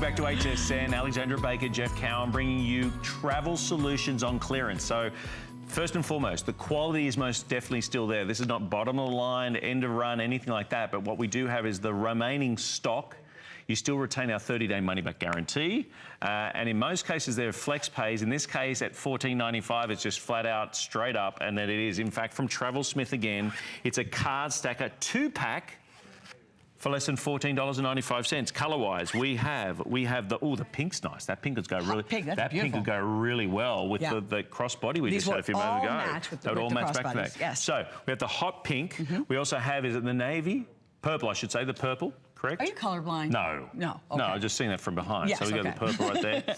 back to HSN. Alexandra Baker, Jeff Cowan bringing you travel solutions on clearance. So first and foremost, the quality is most definitely still there. This is not bottom of the line, end of run, anything like that. But what we do have is the remaining stock. You still retain our 30-day money-back guarantee. And in most cases, there are flex pays. In this case, at $14.95, it's just flat out, straight up. And then it is, in fact, from TravelSmith again. It's a card stacker 2-pack for less than $14.95. Color-wise, we have the pink's nice. That pink would go really, pink, that pink would go really well with the crossbody we just had a few moments ago. They would all match back to back. Yes. So we have the hot pink. We also have, is it the navy? Purple, I should say, the purple, correct? Are you colorblind? No. No, okay. No, I've just seen that from behind. Yes, so we got the purple right there.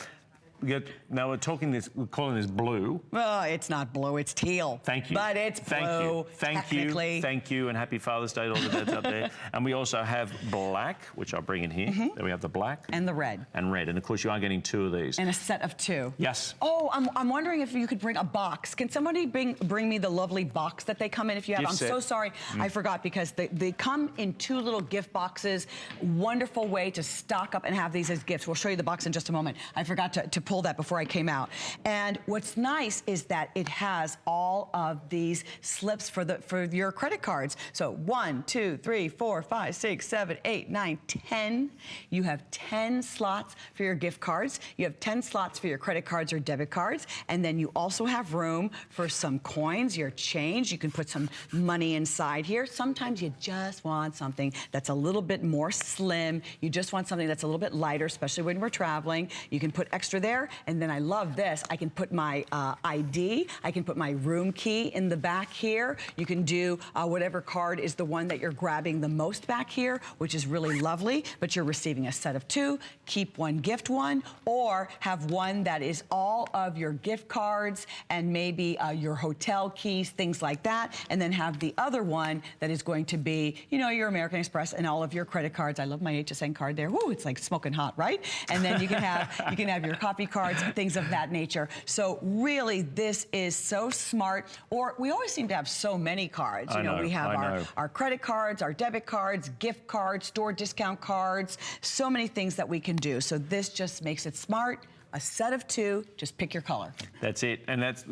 Now we're calling this blue. Well, it's not blue, it's teal. Thank you. But it's blue, Thank you, and happy Father's Day to all the dads out there. And we also have black, which I'll bring in here. Then we have the black. And the red. And red, and of course you are getting 2 of these. And a set of 2. Yes. Oh, I'm wondering if you could bring a box. Can somebody bring me the lovely box that they come in if you have? Gift set. So sorry, I forgot, because they come in 2 little gift boxes. Wonderful way to stock up and have these as gifts. We'll show you the box in just a moment. I forgot to pull that before I came out. And what's nice is that it has all of these slips for your credit cards. So 1, 2, 3, 4, 5, 6, 7, 8, 9, 10. You have 10 slots for your gift cards. You have 10 slots for your credit cards or debit cards. And then you also have room for some coins, your change. You can put some money inside here. Sometimes you just want something that's a little bit more slim. You just want something that's a little bit lighter, especially when we're traveling. You can put extra there. And then I love this. I can put my ID. I can put my room key in the back here. You can do whatever card is the one that you're grabbing the most back here, which is really lovely, but you're receiving a set of 2. Keep one, gift one, or have one that is all of your gift cards and maybe your hotel keys, things like that, and then have the other one that is going to be, you know, your American Express and all of your credit cards. I love my HSN card there. Woo, it's like smoking hot, right? And then you can have your coffee cards, things of that nature. So really, this is so smart. Or we always seem to have so many cards. You know, we have our credit cards, our debit cards, gift cards, store discount cards, so many things that we can do. So this just makes it smart. A set of 2, just pick your color. That's it, and that's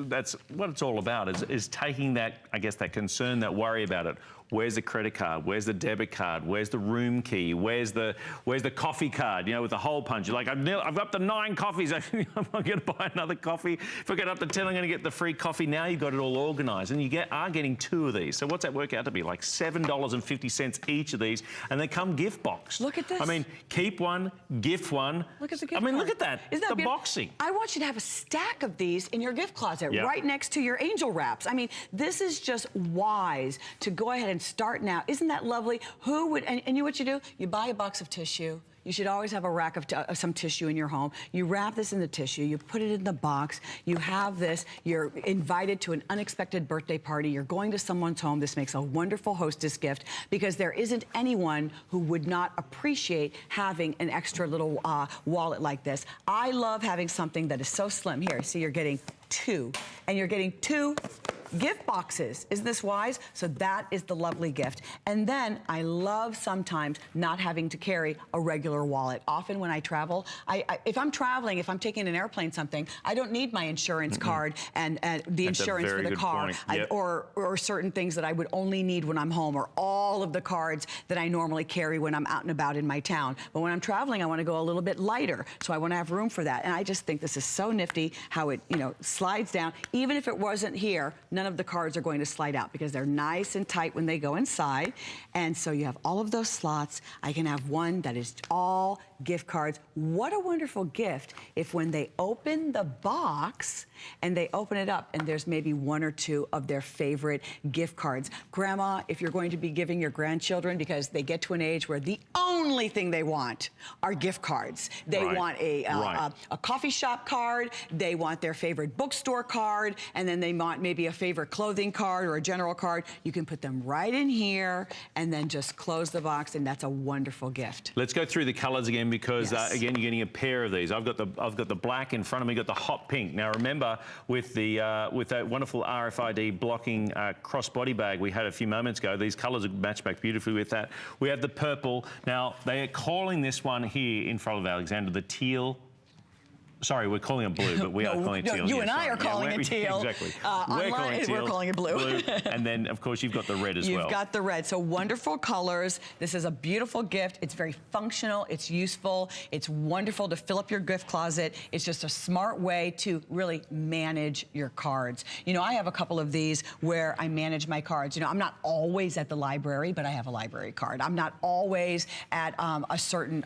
what it's all about, is taking that, I guess, that concern, that worry about it. Where's the credit card? Where's the debit card? Where's the room key? Where's the coffee card? You know, with the hole punch. You're like, I've up to 9 coffees. I'm not going to buy another coffee. If I get up to 10, I'm going to get the free coffee. Now you've got it all organized, and you are getting 2 of these. So what's that work out to be? Like $7.50 each of these, and they come gift boxed. Look at this. I mean, keep one, gift one. Look at the gift. I mean, card. look at that. Isn't that the boxing. I want you to have a stack of these in your gift closet, right next to your angel wraps. I mean, this is just wise to go ahead and start now. Isn't that lovely? Who would, and you what you do? You buy a box of tissue. You should always have a rack of some tissue in your home. You wrap this in the tissue, you put it in the box, you have this, you're invited to an unexpected birthday party, you're going to someone's home. This makes a wonderful hostess gift, because there isn't anyone who would not appreciate having an extra little wallet like this. I love having something that is so slim. Here, see, you're getting 2, and you're getting 2 gift boxes. Isn't this wise? So that is the lovely gift. And then I love sometimes not having to carry a regular wallet. Often when I travel, if I'm traveling, if I'm taking an airplane something, I don't need my insurance card and the insurance for the car, or certain things that I would only need when I'm home, or all of the cards that I normally carry when I'm out and about in my town. But when I'm traveling, I want to go a little bit lighter, so I want to have room for that. And I just think this is so nifty how it, you know, slides down. Even if it wasn't here, none of the cards are going to slide out, because they're nice and tight when they go inside. And so you have all of those slots. I can have one that is all gift cards. What a wonderful gift if when they open the box and they open it up and there's maybe 1 or 2 of their favorite gift cards. Grandma, if you're going to be giving your grandchildren, because they get to an age where the only thing they want are gift cards. They want a coffee shop card, they want their favorite bookstore card, and then they want maybe a favorite favorite clothing card or a general card, you can put them right in here and then just close the box, and that's a wonderful gift. Let's go through the colors again because, Yes. again, you're getting a pair of these. I've got the black in front of me, got the hot pink. Now, remember, with that wonderful RFID blocking crossbody bag we had a few moments ago, these colors match back beautifully with that. We have the purple. Now, they are calling this one here in front of Alexander the teal. Sorry, we're calling it blue, but we are calling it teal. You and I are calling it teal. Exactly. We're calling it blue. And then, of course, you've got the red as well. You've got the red. So wonderful colors. This is a beautiful gift. It's very functional. It's useful. It's wonderful to fill up your gift closet. It's just a smart way to really manage your cards. You know, I have a couple of these where I manage my cards. You know, I'm not always at the library, but I have a library card. I'm not always at a certain,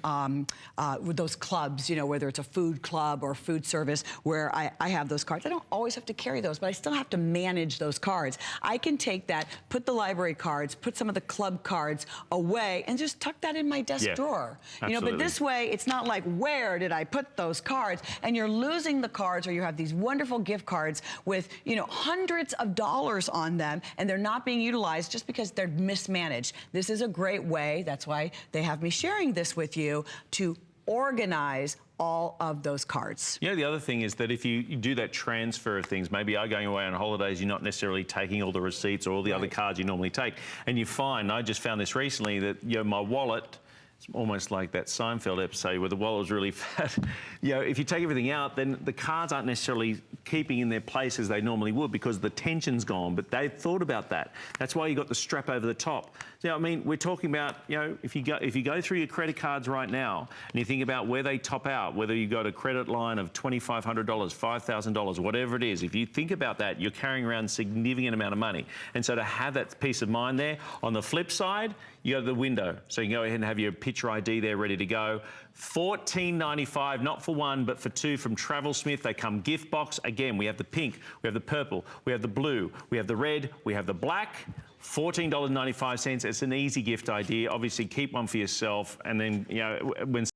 with those clubs, you know, whether it's a food club or food service where I have those cards. I don't always have to carry those, but I still have to manage those cards. I can take that, put the library cards, put some of the club cards away, and just tuck that in my desk drawer. Absolutely. You know, but this way, it's not like, where did I put those cards? And you're losing the cards, or you have these wonderful gift cards with, you know, hundreds of dollars on them, and they're not being utilized just because they're mismanaged. This is a great way, that's why they have me sharing this with you, to organize all of those cards. Yeah, the other thing is that if you do that transfer of things, maybe you are going away on holidays, you're not necessarily taking all the receipts or all the other cards you normally take, and you find, I just found this recently, that, you know, my wallet, it's almost like that Seinfeld episode where the wallet was really fat. You know, if you take everything out, then the cards aren't necessarily keeping in their place as they normally would because the tension's gone, but they've thought about that. That's why you got the strap over the top. So, I mean, we're talking about, you know, if you go through your credit cards right now and you think about where they top out, whether you've got a credit line of $2,500, $5,000, whatever it is, if you think about that, you're carrying around a significant amount of money. And so to have that peace of mind there, on the flip side, you have the window. So you can go ahead and have your picture ID there ready to go. $14.95, not for one, but for two from TravelSmith. They come gift box. Again, we have the pink, we have the purple, we have the blue, we have the red, we have the black. $14.95. It's an easy gift idea. Obviously, keep one for yourself. And then, you know, when